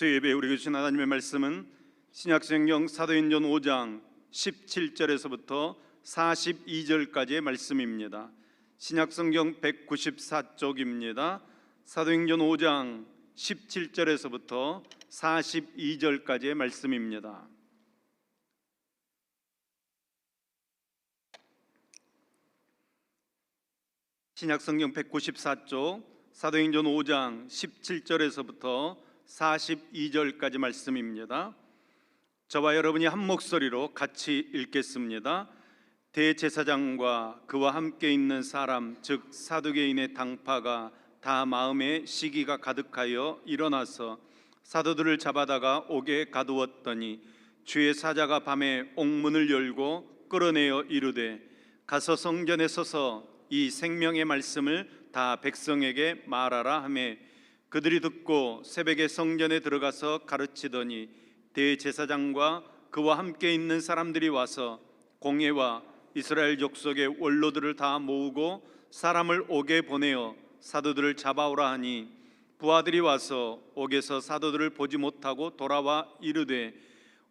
수요예배 우리에게 주신 하나님의 말씀은 신약성경 사도행전 5장 17절에서부터 42절까지의 말씀입니다. 신약성경 194쪽입니다. 사도행전 5장 17절에서부터 42절까지의 말씀입니다. 신약성경 194쪽 사도행전 5장 17절에서부터 42절까지 말씀입니다. 저와 여러분이 한 목소리로 같이 읽겠습니다. 대제사장과 그와 함께 있는 사람 즉 사두개인의 당파가 다 마음에 시기가 가득하여 일어나서 사도들을 잡아다가 옥에 가두었더니 주의 사자가 밤에 옥문을 열고 끌어내어 이르되 가서 성전에 서서 이 생명의 말씀을 다 백성에게 말하라 하매 그들이 듣고 새벽에 성전에 들어가서 가르치더니 대제사장과 그와 함께 있는 사람들이 와서 공회와 이스라엘 족속의 원로들을 다 모으고 사람을 옥에 보내어 사도들을 잡아오라 하니 부하들이 와서 옥에서 사도들을 보지 못하고 돌아와 이르되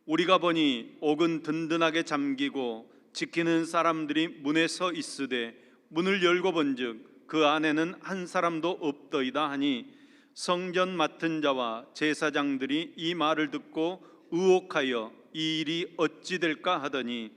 우리가 보니 옥은 든든하게 잠기고 지키는 사람들이 문에 서 있으되 문을 열고 본즉 그 안에는 한 사람도 없더이다 하니 성전 맡은 자와 제사장들이 이 말을 듣고 의혹하여 이 일이 어찌 될까 하더니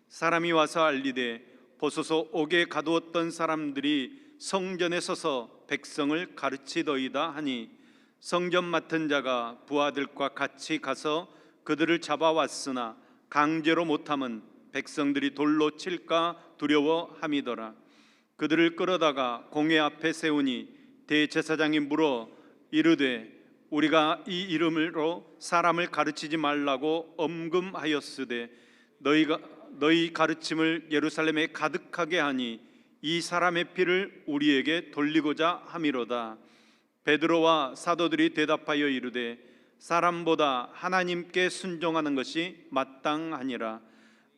사람이 와서 알리되 보소서 옥에 가두었던 사람들이 성전에 서서 백성을 가르치더이다 하니 성전 맡은 자가 부하들과 같이 가서 그들을 잡아왔으나 강제로 못함은 백성들이 돌로 칠까 두려워함이더라. 그들을 끌어다가 공회 앞에 세우니 대제사장이 물어 이르되 우리가 이 이름으로 사람을 가르치지 말라고 엄금하였으되 너희 가르침을 예루살렘에 가득하게 하니 이 사람의 피를 우리에게 돌리고자 함이로다. 베드로와 사도들이 대답하여 이르되 사람보다 하나님께 순종하는 것이 마땅하니라.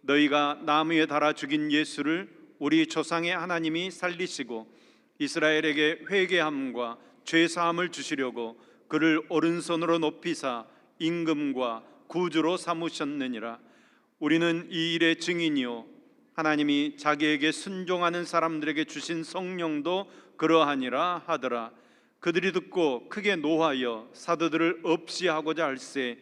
너희가 나무에 달아 죽인 예수를 우리 조상의 하나님이 살리시고 이스라엘에게 회개함과 죄사함을 주시려고 그를 오른손으로 높이사 임금과 구주로 삼으셨느니라. 우리는 이 일의 증인이요 하나님이 자기에게 순종하는 사람들에게 주신 성령도 그러하니라 하더라. 그들이 듣고 크게 노하여 사도들을 없이하고자 할세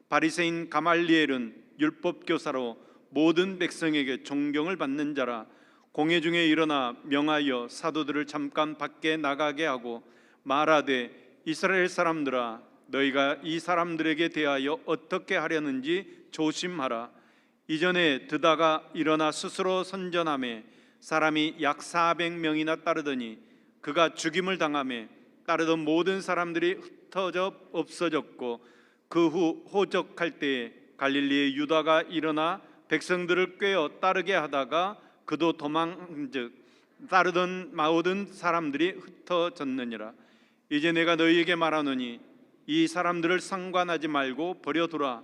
바리새인 가말리엘은 율법교사로 모든 백성에게 존경을 받는 자라. 공회 중에 일어나 명하여 사도들을 잠깐 밖에 나가게 하고 말하되 이스라엘 사람들아 너희가 이 사람들에게 대하여 어떻게 하려는지 조심하라. 이전에 드다가 일어나 스스로 선전하매 사람이 약 400명이나 따르더니 그가 죽임을 당하매 따르던 모든 사람들이 흩어져 없어졌고 그 후 호적할 때에 갈릴리의 유다가 일어나 백성들을 꿰어 따르게 하다가 그도 도망한즉 따르던 모든 사람들이 흩어졌느니라. 이제 내가 너희에게 말하노니 이 사람들을 상관하지 말고 버려두라.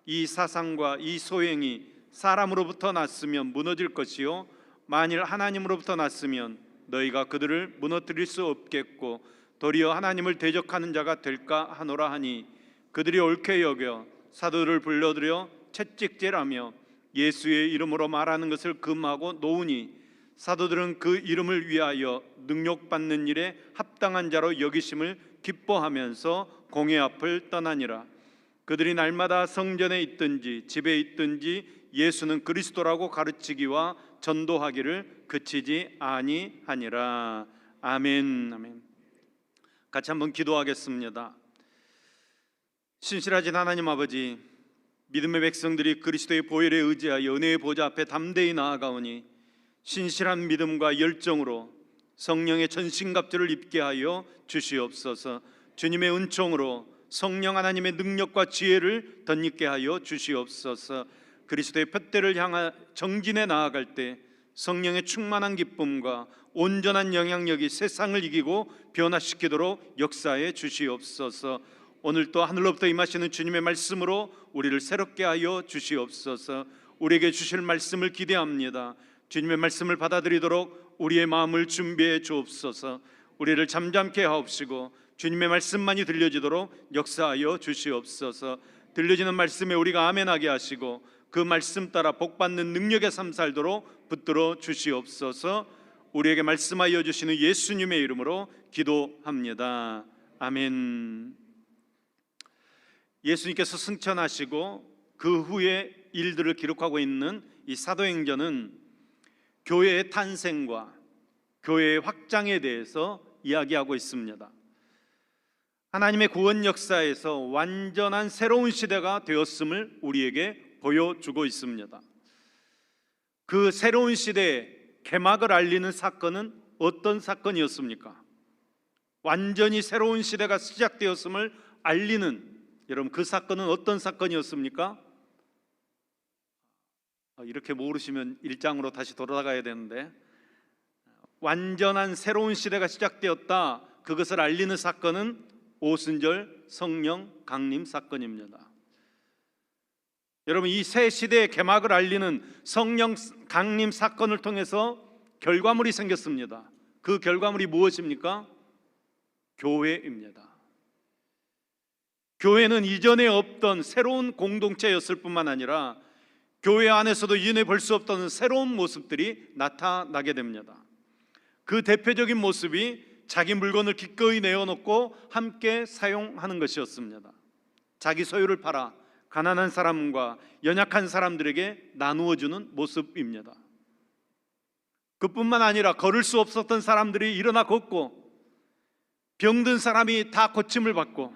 이 사상과 이 소행이 사람으로부터 났으면 무너질 것이요 만일 하나님으로부터 났으면 너희가 그들을 무너뜨릴 수 없겠고 도리어 하나님을 대적하는 자가 될까 하노라 하니 그들이 옳게 여겨 사도들을 불러들여 채찍질하며 예수의 이름으로 말하는 것을 금하고 놓으니 사도들은 그 이름을 위하여 능욕받는 일에 합당한 자로 여기심을 기뻐하면서 공회 앞을 떠나니라. 그들이 날마다 성전에 있든지 집에 있든지 예수는 그리스도라고 가르치기와 전도하기를 그치지 아니하니라. 아멘. 아멘. 같이 한번 기도하겠습니다. 신실하신 하나님 아버지, 믿음의 백성들이 그리스도의 보혈에 의지하여 은혜의 보좌 앞에 담대히 나아가오니 신실한 믿음과 열정으로 성령의 전신갑주를 입게 하여 주시옵소서. 주님의 은총으로 성령 하나님의 능력과 지혜를 덧입게 하여 주시옵소서. 그리스도의 푯대를 향한 정진에 나아갈 때 성령의 충만한 기쁨과 온전한 영향력이 세상을 이기고 변화시키도록 역사해 주시옵소서. 오늘 또 하늘로부터 임하시는 주님의 말씀으로 우리를 새롭게 하여 주시옵소서. 우리에게 주실 말씀을 기대합니다. 주님의 말씀을 받아들이도록 우리의 마음을 준비해 주옵소서. 우리를 잠잠케 하옵시고 주님의 말씀만이 들려지도록 역사하여 주시옵소서. 들려지는 말씀에 우리가 아멘하게 하시고 그 말씀 따라 복받는 능력의 삶 살도록 붙들어 주시옵소서. 우리에게 말씀하여 주시는 예수님의 이름으로 기도합니다. 아멘. 예수님께서 승천하시고 그 후에 일들을 기록하고 있는 이 사도행전은 교회의 탄생과 교회의 확장에 대해서 이야기하고 있습니다. 하나님의 구원 역사에서 완전한 새로운 시대가 되었음을 우리에게 보여주고 있습니다. 그 새로운 시대의 개막을 알리는 사건은 어떤 사건이었습니까? 완전히 새로운 시대가 시작되었음을 알리는, 여러분, 그 사건은 어떤 사건이었습니까? 이렇게 모르시면 1장으로 다시 돌아가야 되는데, 완전한 새로운 시대가 시작되었다, 그것을 알리는 사건은 오순절 성령 강림 사건입니다. 여러분, 이 새 시대의 개막을 알리는 성령 강림 사건을 통해서 결과물이 생겼습니다. 그 결과물이 무엇입니까? 교회입니다. 교회는 이전에 없던 새로운 공동체였을 뿐만 아니라 교회 안에서도 이전에 볼 수 없던 새로운 모습들이 나타나게 됩니다. 그 대표적인 모습이 자기 물건을 기꺼이 내어놓고 함께 사용하는 것이었습니다. 자기 소유를 팔아 가난한 사람과 연약한 사람들에게 나누어주는 모습입니다. 그뿐만 아니라 걸을 수 없었던 사람들이 일어나 걷고, 병든 사람이 다 고침을 받고,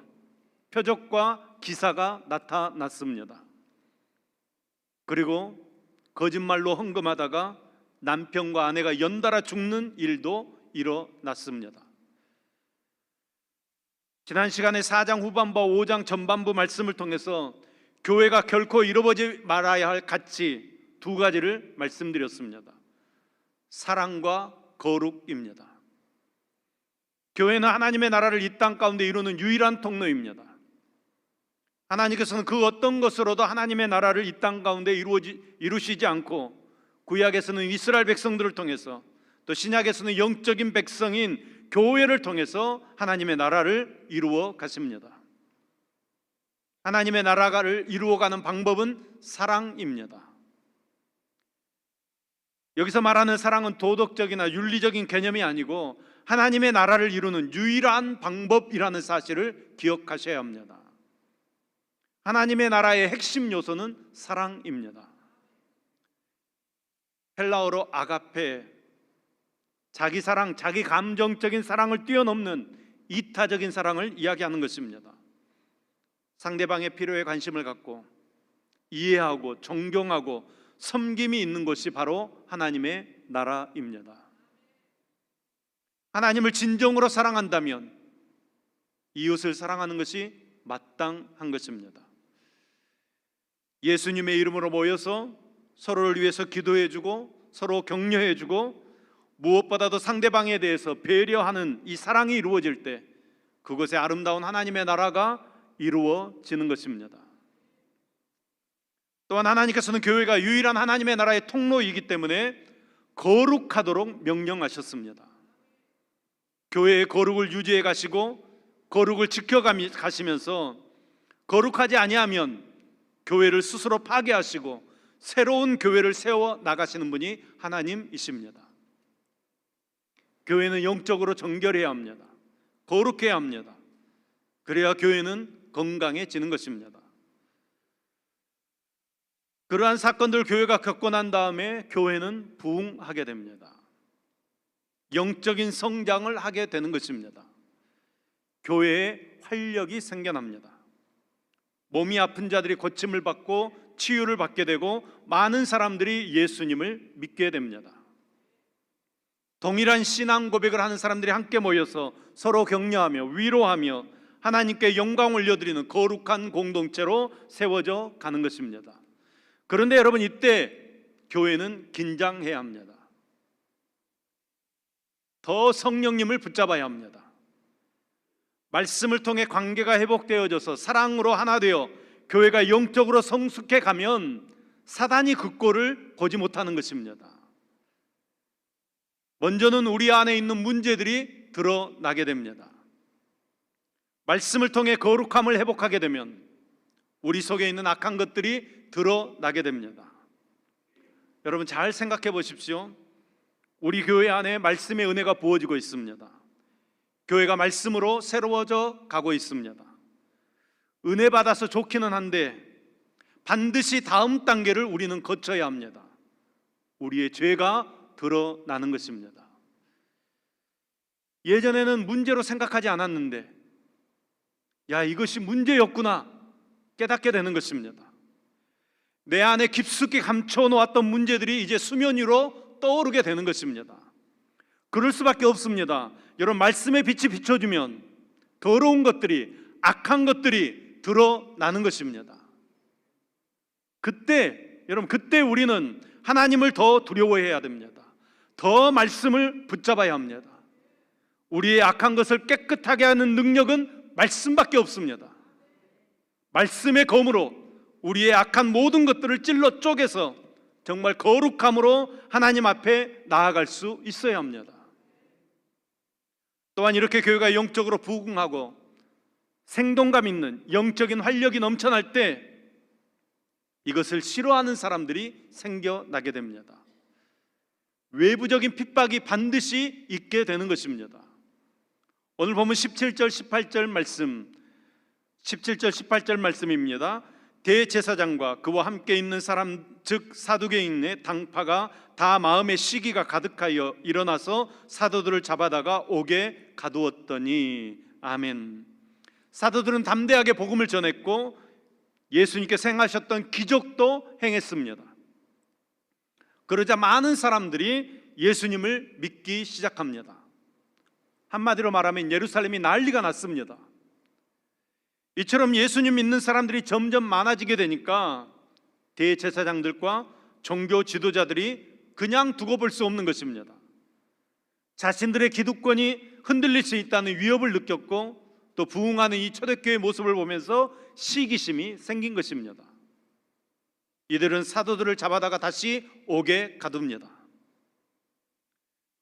표적과 기사가 나타났습니다. 그리고 거짓말로 헌금하다가 남편과 아내가 연달아 죽는 일도 일어났습니다. 지난 시간에 4장 후반부와 5장 전반부 말씀을 통해서 교회가 결코 잃어버리지 말아야 할 가치 두 가지를 말씀드렸습니다. 사랑과 거룩입니다. 교회는 하나님의 나라를 이 땅 가운데 이루는 유일한 통로입니다. 하나님께서는 그 어떤 것으로도 하나님의 나라를 이 땅 가운데 이루시지 않고, 구약에서는 이스라엘 백성들을 통해서, 또 신약에서는 영적인 백성인 교회를 통해서 하나님의 나라를 이루어 가십니다. 하나님의 나라를 이루어가는 방법은 사랑입니다. 여기서 말하는 사랑은 도덕적이나 윤리적인 개념이 아니고 하나님의 나라를 이루는 유일한 방법이라는 사실을 기억하셔야 합니다. 하나님의 나라의 핵심 요소는 사랑입니다. 헬라어로 아가페, 자기 사랑, 자기 감정적인 사랑을 뛰어넘는 이타적인 사랑을 이야기하는 것입니다. 상대방의 필요에 관심을 갖고 이해하고 존경하고 섬김이 있는 것이 바로 하나님의 나라입니다. 하나님을 진정으로 사랑한다면 이웃을 사랑하는 것이 마땅한 것입니다. 예수님의 이름으로 모여서 서로를 위해서 기도해주고 서로 격려해주고 무엇보다도 상대방에 대해서 배려하는 이 사랑이 이루어질 때 그것에 아름다운 하나님의 나라가 이루어지는 것입니다. 또한 하나님께서는 교회가 유일한 하나님의 나라의 통로이기 때문에 거룩하도록 명령하셨습니다. 교회의 거룩을 유지해 가시고 거룩을 지켜가시면서 거룩하지 아니하면 교회를 스스로 파괴하시고 새로운 교회를 세워 나가시는 분이 하나님이십니다. 교회는 영적으로 정결해야 합니다. 거룩해야 합니다. 그래야 교회는 건강해지는 것입니다. 그러한 사건들 교회가 겪고 난 다음에 교회는 부흥하게 됩니다. 영적인 성장을 하게 되는 것입니다. 교회에 활력이 생겨납니다. 몸이 아픈 자들이 고침을 받고 치유를 받게 되고 많은 사람들이 예수님을 믿게 됩니다. 동일한 신앙 고백을 하는 사람들이 함께 모여서 서로 격려하며 위로하며 하나님께 영광 올려드리는 거룩한 공동체로 세워져 가는 것입니다. 그런데 여러분, 이때 교회는 긴장해야 합니다. 더 성령님을 붙잡아야 합니다. 말씀을 통해 관계가 회복되어져서 사랑으로 하나 되어 교회가 영적으로 성숙해 가면 사단이 그 꼴을 보지 못하는 것입니다. 먼저는 우리 안에 있는 문제들이 드러나게 됩니다. 말씀을 통해 거룩함을 회복하게 되면 우리 속에 있는 악한 것들이 드러나게 됩니다. 여러분 잘 생각해 보십시오. 우리 교회 안에 말씀의 은혜가 부어지고 있습니다. 교회가 말씀으로 새로워져 가고 있습니다. 은혜 받아서 좋기는 한데 반드시 다음 단계를 우리는 거쳐야 합니다. 우리의 죄가 드러나는 것입니다. 예전에는 문제로 생각하지 않았는데 이것이 문제였구나 깨닫게 되는 것입니다. 내 안에 깊숙이 감춰놓았던 문제들이 이제 수면 위로 떠오르게 되는 것입니다. 그럴 수밖에 없습니다. 여러분 말씀의 빛이 비춰주면 더러운 것들이, 악한 것들이 드러나는 것입니다. 그때 우리는 하나님을 더 두려워해야 됩니다. 더 말씀을 붙잡아야 합니다. 우리의 악한 것을 깨끗하게 하는 능력은 말씀밖에 없습니다. 말씀의 검으로 우리의 악한 모든 것들을 찔러 쪼개서 정말 거룩함으로 하나님 앞에 나아갈 수 있어야 합니다. 또한 이렇게 교회가 영적으로 부흥하고 생동감 있는 영적인 활력이 넘쳐날 때 이것을 싫어하는 사람들이 생겨나게 됩니다. 외부적인 핍박이 반드시 있게 되는 것입니다. 오늘 보면 17절 18절 말씀, 17절 18절 말씀입니다. 대제사장과 그와 함께 있는 사람 즉 사두개인의 당파가 다 마음에 시기가 가득하여 일어나서 사도들을 잡아다가 옥에 가두었더니. 아멘. 사도들은 담대하게 복음을 전했고 예수님께서 행하셨던 기적도 행했습니다. 그러자 많은 사람들이 예수님을 믿기 시작합니다. 한마디로 말하면 예루살렘이 난리가 났습니다. 이처럼 예수님 믿는 사람들이 점점 많아지게 되니까 대제사장들과 종교 지도자들이 그냥 두고 볼 수 없는 것입니다. 자신들의 기득권이 흔들릴 수 있다는 위협을 느꼈고 또 부흥하는 이 초대교회의 모습을 보면서 시기심이 생긴 것입니다. 이들은 사도들을 잡아다가 다시 옥에 가둡니다.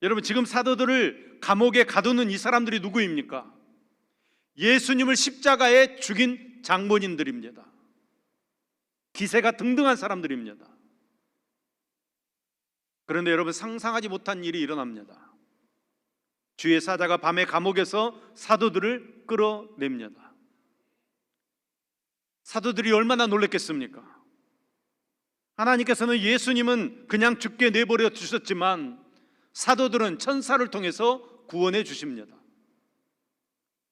여러분 지금 사도들을 감옥에 가두는 이 사람들이 누구입니까? 예수님을 십자가에 죽인 장본인들입니다. 기세가 등등한 사람들입니다. 그런데 여러분 상상하지 못한 일이 일어납니다. 주의 사자가 밤에 감옥에서 사도들을 끌어냅니다. 사도들이 얼마나 놀랐겠습니까? 하나님께서는 예수님은 그냥 죽게 내버려 두셨지만 사도들은 천사를 통해서 구원해 주십니다.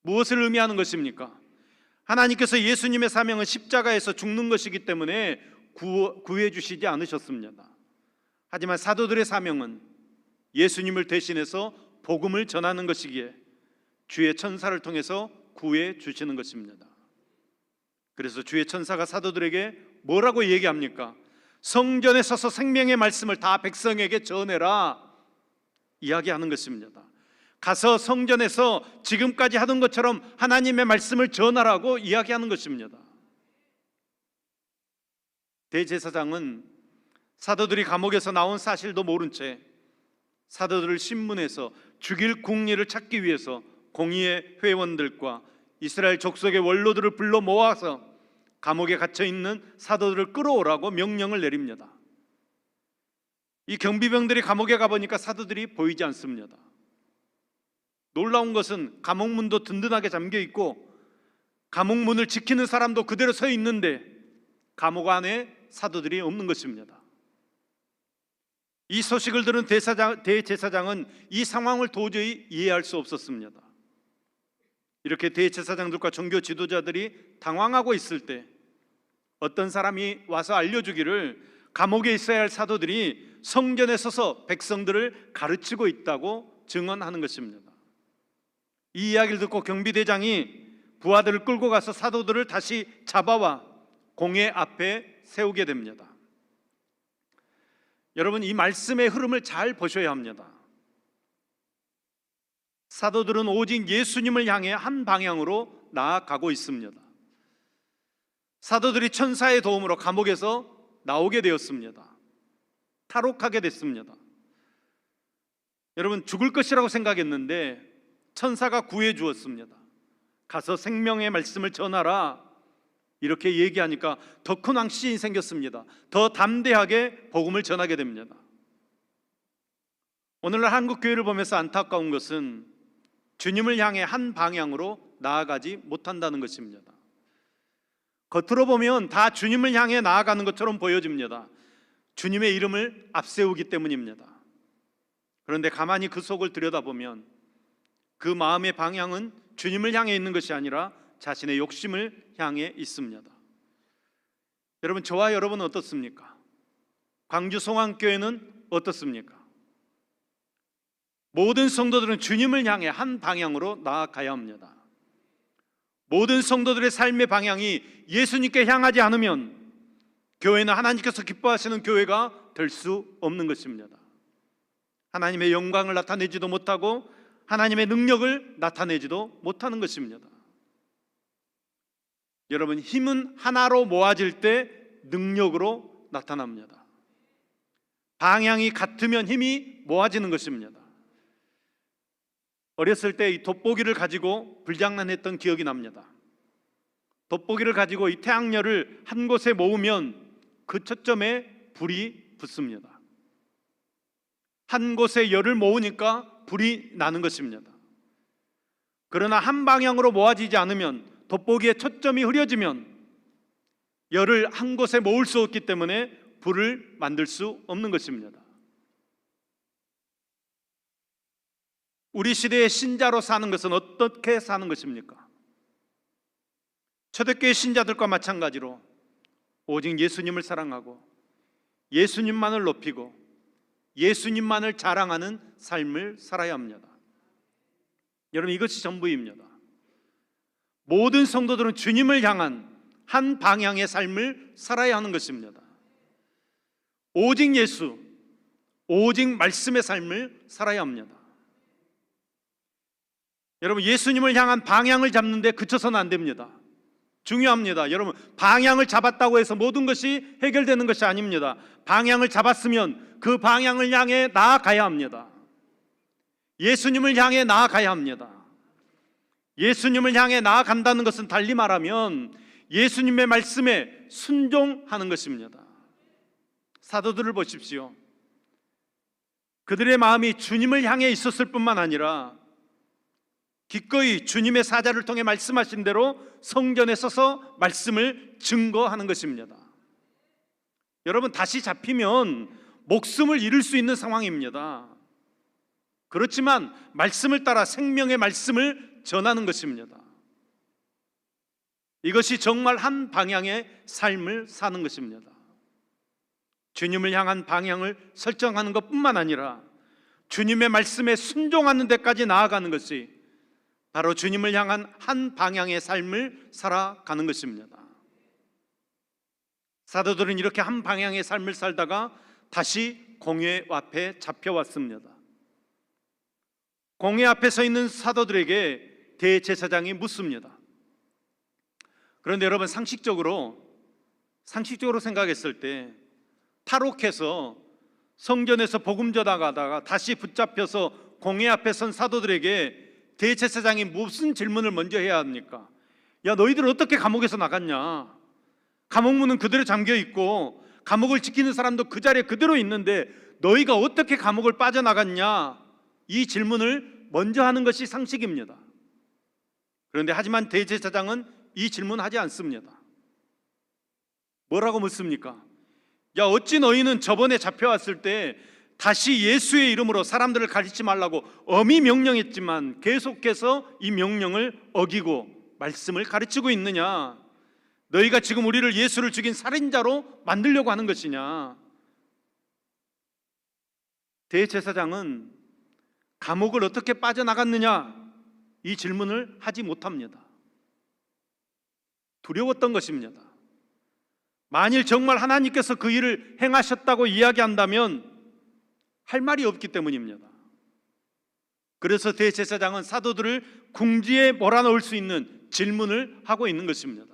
무엇을 의미하는 것입니까? 하나님께서 예수님의 사명은 십자가에서 죽는 것이기 때문에 구해 주시지 않으셨습니다. 하지만 사도들의 사명은 예수님을 대신해서 복음을 전하는 것이기에 주의 천사를 통해서 구해 주시는 것입니다. 그래서 주의 천사가 사도들에게 뭐라고 얘기합니까? 성전에 서서 생명의 말씀을 다 백성에게 전해라 이야기하는 것입니다. 가서 성전에서 지금까지 하던 것처럼 하나님의 말씀을 전하라고 이야기하는 것입니다. 대제사장은 사도들이 감옥에서 나온 사실도 모른 채 사도들을 신문해서 죽일 궁리를 찾기 위해서 공의회 회원들과 이스라엘 족속의 원로들을 불러 모아서 감옥에 갇혀 있는 사도들을 끌어오라고 명령을 내립니다. 이 경비병들이 감옥에 가보니까 사도들이 보이지 않습니다. 놀라운 것은 감옥문도 든든하게 잠겨 있고 감옥문을 지키는 사람도 그대로 서 있는데 감옥 안에 사도들이 없는 것입니다. 이 소식을 들은 대제사장은 이 상황을 도저히 이해할 수 없었습니다. 이렇게 대제사장들과 종교 지도자들이 당황하고 있을 때 어떤 사람이 와서 알려주기를 감옥에 있어야 할 사도들이 성전에 서서 백성들을 가르치고 있다고 증언하는 것입니다. 이 이야기를 듣고 경비대장이 부하들을 끌고 가서 사도들을 다시 잡아와 공회 앞에 세우게 됩니다. 여러분 이 말씀의 흐름을 잘 보셔야 합니다. 사도들은 오직 예수님을 향해 한 방향으로 나아가고 있습니다. 사도들이 천사의 도움으로 감옥에서 나오게 되었습니다. 탈옥하게 됐습니다. 여러분 죽을 것이라고 생각했는데 천사가 구해 주었습니다. 가서 생명의 말씀을 전하라, 이렇게 얘기하니까 더 큰 확신이 생겼습니다. 더 담대하게 복음을 전하게 됩니다. 오늘날 한국 교회를 보면서 안타까운 것은 주님을 향해 한 방향으로 나아가지 못한다는 것입니다. 겉으로 보면 다 주님을 향해 나아가는 것처럼 보여집니다. 주님의 이름을 앞세우기 때문입니다. 그런데 가만히 그 속을 들여다보면 그 마음의 방향은 주님을 향해 있는 것이 아니라 자신의 욕심을 향해 있습니다. 여러분, 저와 여러분은 어떻습니까? 광주 송암교회는 어떻습니까? 모든 성도들은 주님을 향해 한 방향으로 나아가야 합니다. 모든 성도들의 삶의 방향이 예수님께 향하지 않으면 교회는 하나님께서 기뻐하시는 교회가 될 수 없는 것입니다. 하나님의 영광을 나타내지도 못하고 하나님의 능력을 나타내지도 못하는 것입니다. 여러분, 힘은 하나로 모아질 때 능력으로 나타납니다. 방향이 같으면 힘이 모아지는 것입니다. 어렸을 때 이 돋보기를 가지고 불장난했던 기억이 납니다. 돋보기를 가지고 이 태양열을 한 곳에 모으면 그 초점에 불이 붙습니다. 한 곳에 열을 모으니까 불이 나는 것입니다. 그러나 한 방향으로 모아지지 않으면, 돋보기의 초점이 흐려지면 열을 한 곳에 모을 수 없기 때문에 불을 만들 수 없는 것입니다. 우리 시대의 신자로 사는 것은 어떻게 사는 것입니까? 초대교회 신자들과 마찬가지로 오직 예수님을 사랑하고 예수님만을 높이고 예수님만을 자랑하는 삶을 살아야 합니다. 여러분, 이것이 전부입니다. 모든 성도들은 주님을 향한 한 방향의 삶을 살아야 하는 것입니다. 오직 예수, 오직 말씀의 삶을 살아야 합니다. 여러분, 예수님을 향한 방향을 잡는데 그쳐서는 안 됩니다. 중요합니다. 여러분, 방향을 잡았다고 해서 모든 것이 해결되는 것이 아닙니다. 방향을 잡았으면 그 방향을 향해 나아가야 합니다. 예수님을 향해 나아가야 합니다. 예수님을 향해 나아간다는 것은 달리 말하면 예수님의 말씀에 순종하는 것입니다. 사도들을 보십시오. 그들의 마음이 주님을 향해 있었을 뿐만 아니라 기꺼이 주님의 사자를 통해 말씀하신 대로 성전에 서서 말씀을 증거하는 것입니다. 여러분, 다시 잡히면 목숨을 잃을 수 있는 상황입니다. 그렇지만 말씀을 따라 생명의 말씀을 전하는 것입니다. 이것이 정말 한 방향의 삶을 사는 것입니다. 주님을 향한 방향을 설정하는 것뿐만 아니라 주님의 말씀에 순종하는 데까지 나아가는 것이 바로 주님을 향한 한 방향의 삶을 살아가는 것입니다. 사도들은 이렇게 한 방향의 삶을 살다가 다시 공회 앞에 잡혀왔습니다. 공회 앞에 서 있는 사도들에게 대제사장이 묻습니다. 그런데 여러분, 상식적으로 생각했을 때 탈옥해서 성전에서 복음 전하다가 다시 붙잡혀서 공회 앞에 선 사도들에게 대제사장이 무슨 질문을 먼저 해야 합니까? 야, 너희들 어떻게 감옥에서 나갔냐? 감옥문은 그대로 잠겨 있고 감옥을 지키는 사람도 그 자리에 그대로 있는데 너희가 어떻게 감옥을 빠져나갔냐? 이 질문을 먼저 하는 것이 상식입니다. 그런데 하지만 대제사장은 이 질문하지 않습니다. 뭐라고 묻습니까? 야, 어찌 너희는 저번에 잡혀왔을 때 다시 예수의 이름으로 사람들을 가르치지 말라고 엄히 명령했지만 계속해서 이 명령을 어기고 말씀을 가르치고 있느냐? 너희가 지금 우리를 예수를 죽인 살인자로 만들려고 하는 것이냐? 대제사장은 감옥을 어떻게 빠져나갔느냐? 이 질문을 하지 못합니다. 두려웠던 것입니다. 만일 정말 하나님께서 그 일을 행하셨다고 이야기한다면 할 말이 없기 때문입니다. 그래서 대제사장은 사도들을 궁지에 몰아넣을 수 있는 질문을 하고 있는 것입니다.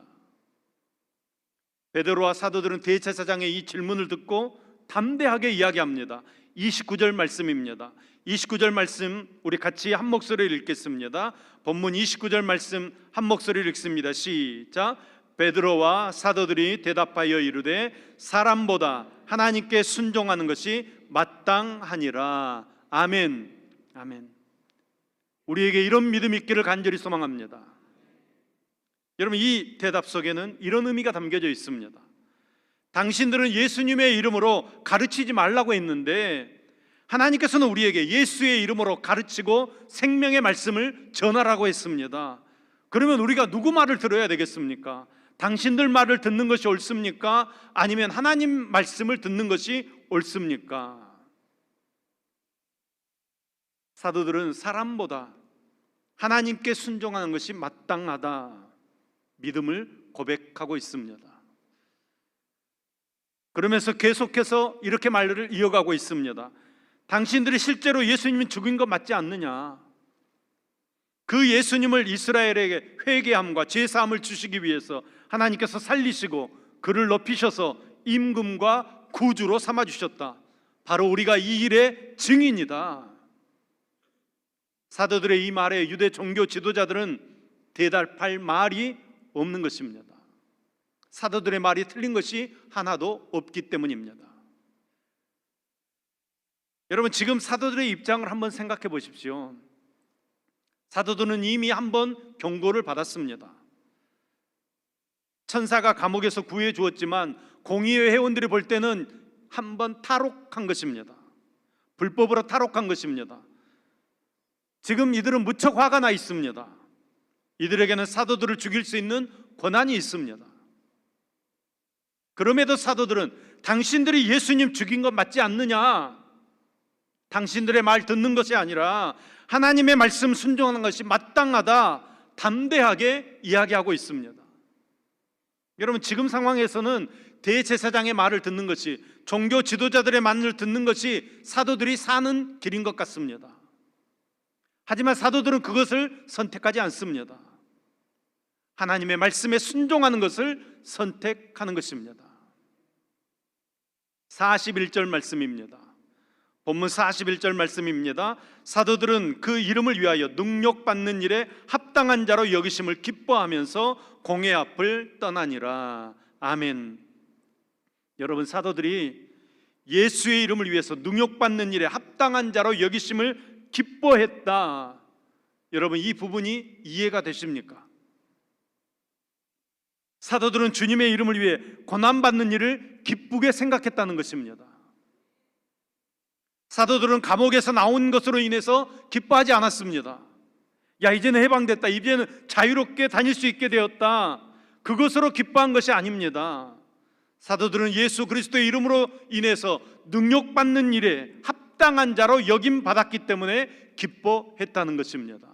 베드로와 사도들은 대제사장의 이 질문을 듣고 담대하게 이야기합니다. 29절 말씀입니다. 29절 말씀 우리 같이 한 목소리로 읽겠습니다. 본문 29절 말씀 한 목소리로 읽습니다. 시작. 베드로와 사도들이 대답하여 이르되 사람보다 하나님께 순종하는 것이 마땅하니라. 아멘. 아멘. 우리에게 이런 믿음이 있기를 간절히 소망합니다. 여러분, 이 대답 속에는 이런 의미가 담겨져 있습니다. 당신들은 예수님의 이름으로 가르치지 말라고 했는데 하나님께서는 우리에게 예수의 이름으로 가르치고 생명의 말씀을 전하라고 했습니다. 그러면 우리가 누구 말을 들어야 되겠습니까? 당신들 말을 듣는 것이 옳습니까? 아니면 하나님 말씀을 듣는 것이 옳습니까? 사도들은 사람보다 하나님께 순종하는 것이 마땅하다 믿음을 고백하고 있습니다. 그러면서 계속해서 이렇게 말을 이어가고 있습니다. 당신들이 실제로 예수님을 죽인 것 맞지 않느냐? 그 예수님을 이스라엘에게 회개함과 죄사함을 주시기 위해서 하나님께서 살리시고 그를 높이셔서 임금과 구주로 삼아주셨다. 바로 우리가 이 일의 증인이다. 사도들의 이 말에 유대 종교 지도자들은 대답할 말이 없는 것입니다. 사도들의 말이 틀린 것이 하나도 없기 때문입니다. 여러분, 지금 사도들의 입장을 한번 생각해 보십시오. 사도들은 이미 한번 경고를 받았습니다. 천사가 감옥에서 구해 주었지만 공의회 회원들이 볼 때는 한번 탈옥한 것입니다. 불법으로 탈옥한 것입니다. 지금 이들은 무척 화가 나 있습니다. 이들에게는 사도들을 죽일 수 있는 권한이 있습니다. 그럼에도 사도들은 당신들이 예수님 죽인 것 맞지 않느냐? 당신들의 말 듣는 것이 아니라 하나님의 말씀 순종하는 것이 마땅하다 담대하게 이야기하고 있습니다. 여러분, 지금 상황에서는 대제사장의 말을 듣는 것이, 종교 지도자들의 말을 듣는 것이 사도들이 사는 길인 것 같습니다. 하지만 사도들은 그것을 선택하지 않습니다. 하나님의 말씀에 순종하는 것을 선택하는 것입니다. 41절 말씀입니다. 본문 41절 말씀입니다. 사도들은 그 이름을 위하여 능력받는 일에 합당한 자로 여기심을 기뻐하면서 공회 앞을 떠나니라. 아멘. 여러분, 사도들이 예수의 이름을 위해서 능력받는 일에 합당한 자로 여기심을 기뻐했다. 여러분, 이 부분이 이해가 되십니까? 사도들은 주님의 이름을 위해 고난받는 일을 기쁘게 생각했다는 것입니다. 사도들은 감옥에서 나온 것으로 인해서 기뻐하지 않았습니다. 야, 이제는 해방됐다, 이제는 자유롭게 다닐 수 있게 되었다, 그것으로 기뻐한 것이 아닙니다. 사도들은 예수 그리스도의 이름으로 인해서 능력받는 일에 합당한 자로 여김받았기 때문에 기뻐했다는 것입니다.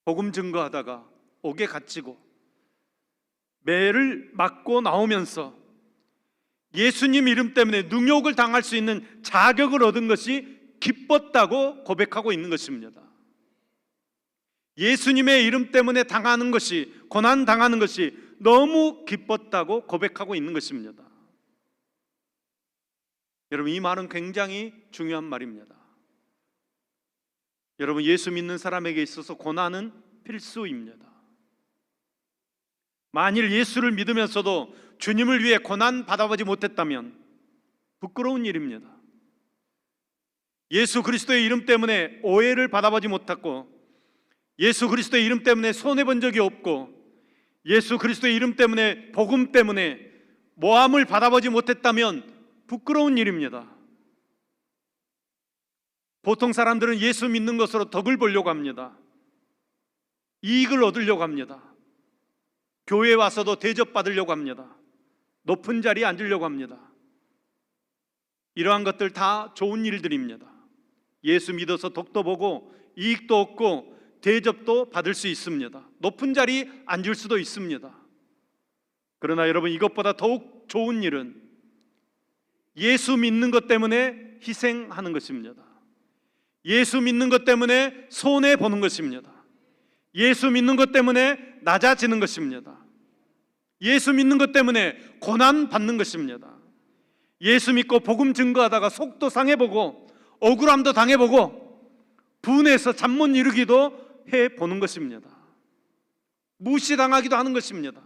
복음 증거하다가 옥에 갇히고 매를 맞고 나오면서 예수님 이름 때문에 능욕을 당할 수 있는 자격을 얻은 것이 기뻤다고 고백하고 있는 것입니다. 예수님의 이름 때문에 당하는 것이, 고난 당하는 것이 너무 기뻤다고 고백하고 있는 것입니다. 여러분, 이 말은 굉장히 중요한 말입니다. 여러분, 예수 믿는 사람에게 있어서 고난은 필수입니다. 만일 예수를 믿으면서도 주님을 위해 고난 받아보지 못했다면 부끄러운 일입니다. 예수 그리스도의 이름 때문에 오해를 받아보지 못했고, 예수 그리스도의 이름 때문에 손해본 적이 없고, 예수 그리스도의 이름 때문에, 복음 때문에 모함을 받아보지 못했다면 부끄러운 일입니다. 보통 사람들은 예수 믿는 것으로 덕을 보려고 합니다. 이익을 얻으려고 합니다. 교회에 와서도 대접받으려고 합니다. 높은 자리에 앉으려고 합니다. 이러한 것들 다 좋은 일들입니다. 예수 믿어서 덕도 보고 이익도 얻고 대접도 받을 수 있습니다. 높은 자리에 앉을 수도 있습니다. 그러나 여러분, 이것보다 더욱 좋은 일은 예수 믿는 것 때문에 희생하는 것입니다. 예수 믿는 것 때문에 손해보는 것입니다. 예수 믿는 것 때문에 낮아지는 것입니다. 예수 믿는 것 때문에 고난 받는 것입니다. 예수 믿고 복음 증거하다가 속도 상해보고 억울함도 당해보고 분해서 잠 못 이루기도 해보는 것입니다. 무시당하기도 하는 것입니다.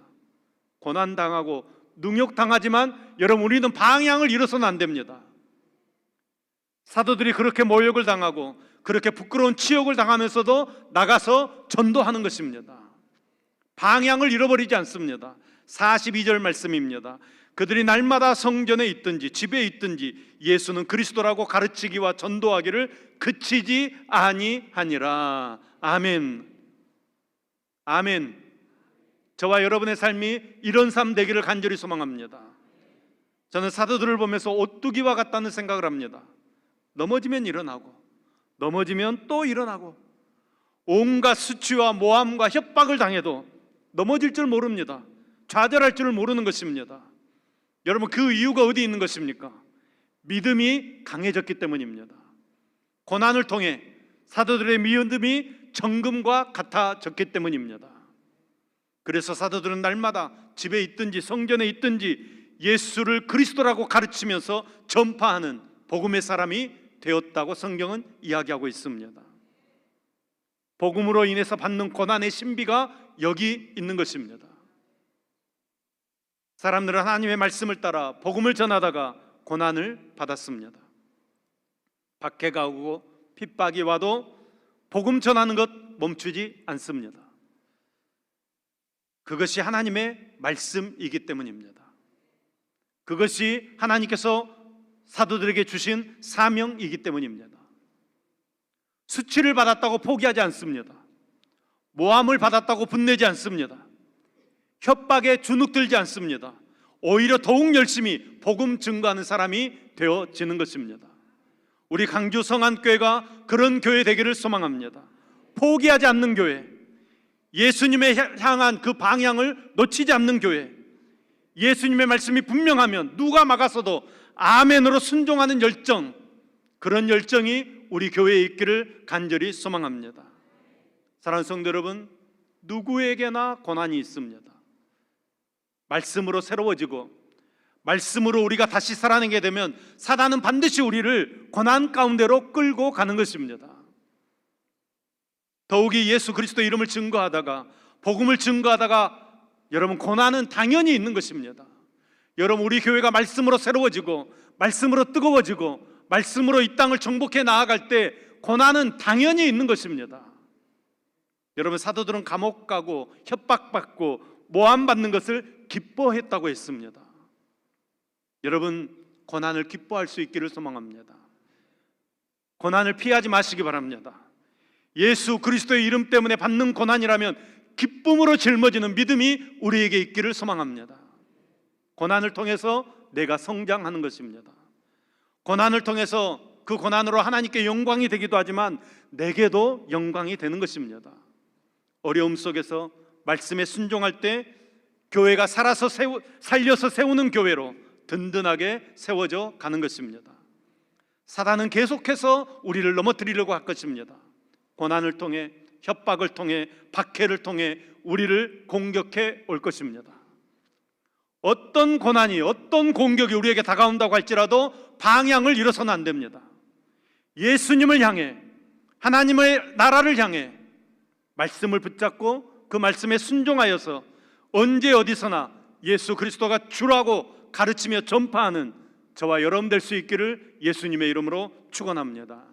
고난당하고 능욕당하지만 여러분, 우리는 방향을 잃어서는 안 됩니다. 사도들이 그렇게 모욕을 당하고 그렇게 부끄러운 치욕을 당하면서도 나가서 전도하는 것입니다. 방향을 잃어버리지 않습니다. 42절 말씀입니다. 그들이 날마다 성전에 있든지 집에 있든지 예수는 그리스도라고 가르치기와 전도하기를 그치지 아니하니라. 아멘. 아멘. 저와 여러분의 삶이 이런 삶 되기를 간절히 소망합니다. 저는 사도들을 보면서 오뚜기와 같다는 생각을 합니다. 넘어지면 일어나고 넘어지면 또 일어나고 온갖 수치와 모함과 협박을 당해도 넘어질 줄 모릅니다. 좌절할 줄 모르는 것입니다. 여러분, 그 이유가 어디 있는 것입니까? 믿음이 강해졌기 때문입니다. 고난을 통해 사도들의 믿음이 정금과 같아졌기 때문입니다. 그래서 사도들은 날마다 집에 있든지 성전에 있든지 예수를 그리스도라고 가르치면서 전파하는 복음의 사람이 되었다고 성경은 이야기하고 있습니다. 복음으로 인해서 받는 고난의 신비가 여기 있는 것입니다. 사람들은 하나님의 말씀을 따라 복음을 전하다가 고난을 받았습니다. 박해가 오고 핍박이 와도 복음 전하는 것 멈추지 않습니다. 그것이 하나님의 말씀이기 때문입니다. 그것이 하나님께서 사도들에게 주신 사명이기 때문입니다. 수치를 받았다고 포기하지 않습니다. 모함을 받았다고 분내지 않습니다. 협박에 주눅들지 않습니다. 오히려 더욱 열심히 복음 증거하는 사람이 되어지는 것입니다. 우리 강주 성안교회가 그런 교회 되기를 소망합니다. 포기하지 않는 교회, 예수님의 향한 그 방향을 놓치지 않는 교회, 예수님의 말씀이 분명하면 누가 막았어도 아멘으로 순종하는 열정, 그런 열정이 우리 교회에 있기를 간절히 소망합니다. 사랑하는 성도 여러분, 누구에게나 고난이 있습니다. 말씀으로 새로워지고 말씀으로 우리가 다시 살아내게 되면 사단은 반드시 우리를 고난 가운데로 끌고 가는 것입니다. 더욱이 예수 그리스도 이름을 증거하다가 복음을 증거하다가 여러분, 고난은 당연히 있는 것입니다. 여러분, 우리 교회가 말씀으로 새로워지고 말씀으로 뜨거워지고 말씀으로 이 땅을 정복해 나아갈 때 고난은 당연히 있는 것입니다. 여러분, 사도들은 감옥 가고 협박받고 모함받는 것을 기뻐했다고 했습니다. 여러분, 고난을 기뻐할 수 있기를 소망합니다. 고난을 피하지 마시기 바랍니다. 예수 그리스도의 이름 때문에 받는 고난이라면 기쁨으로 짊어지는 믿음이 우리에게 있기를 소망합니다. 고난을 통해서 내가 성장하는 것입니다. 고난을 통해서 그 고난으로 하나님께 영광이 되기도 하지만 내게도 영광이 되는 것입니다. 어려움 속에서 말씀에 순종할 때 교회가 살려서 세우는 교회로 든든하게 세워져 가는 것입니다. 사단은 계속해서 우리를 넘어뜨리려고 할 것입니다. 고난을 통해, 협박을 통해, 박해를 통해 우리를 공격해 올 것입니다. 어떤 고난이, 어떤 공격이 우리에게 다가온다고 할지라도 방향을 잃어서는 안 됩니다. 예수님을 향해, 하나님의 나라를 향해 말씀을 붙잡고 그 말씀에 순종하여서 언제 어디서나 예수 그리스도가 주라고 가르치며 전파하는 저와 여러분 될 수 있기를 예수님의 이름으로 축원합니다.